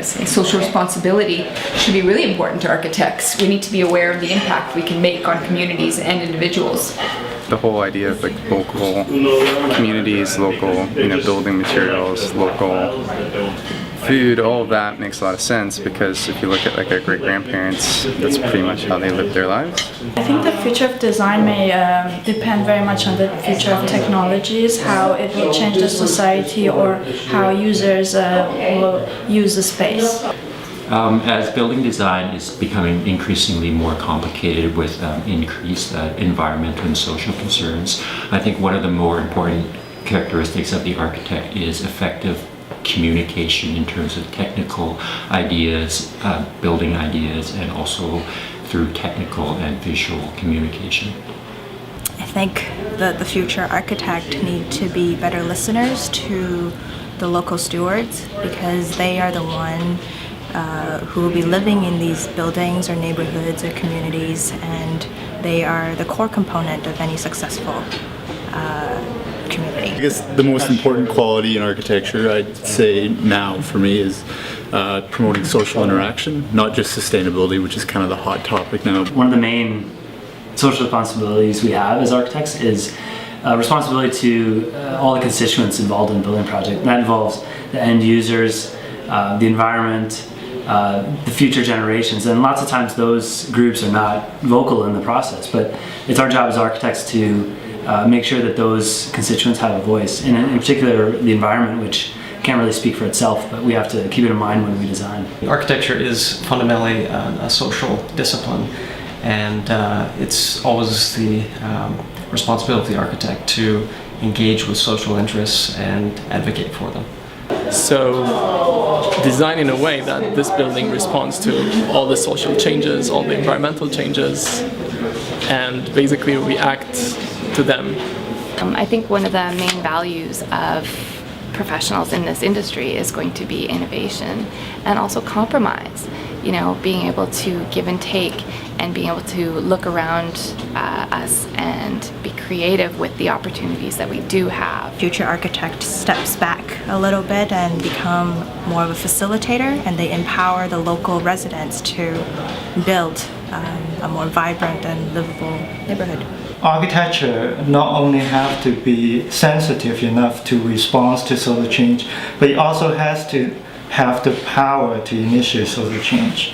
areas. And social responsibility should be really important to architects. We need to be aware of the impact we can make on communities and individuals. The whole idea of like local communities, local building materials, local food, all of that makes a lot of sense, because if you look at like our great-grandparents, that's pretty much how they lived their lives. I think the future of design may depend very much on the future of technologies, how it will change the society or how users will use the space. As building design is becoming increasingly more complicated with increased environmental and social concerns, I think one of the more important characteristics of the architect is effective communication in terms of technical ideas, building ideas, and also through technical and visual communication. I think that the future architect need to be better listeners to the local stewards, because they are the one who will be living in these buildings or neighborhoods or communities, and they are the core component of any successful community. I guess the most important quality in architecture, I'd say now for me, is promoting social interaction, not just sustainability, which is kind of the hot topic now. One of the main social responsibilities we have as architects is responsibility to all the constituents involved in the building project. And that involves the end users, the environment, the future generations, and lots of times those groups are not vocal in the process, but it's our job as architects to make sure that those constituents have a voice, and in particular the environment, which can't really speak for itself, but we have to keep it in mind when we design. Architecture is fundamentally a social discipline, and it's always the responsibility of the architect to engage with social interests and advocate for them. So design in a way that this building responds to all the social changes, all the environmental changes, and basically react to them. I think one of the main values of professionals in this industry is going to be innovation and also compromise. You know, being able to give and take and being able to look around us and be creative with the opportunities that we do have. Future architect steps back a little bit and become more of a facilitator, and they empower the local residents to build a more vibrant and livable neighborhood. Architecture not only have to be sensitive enough to respond to social change, but it also has to have the power to initiate social change.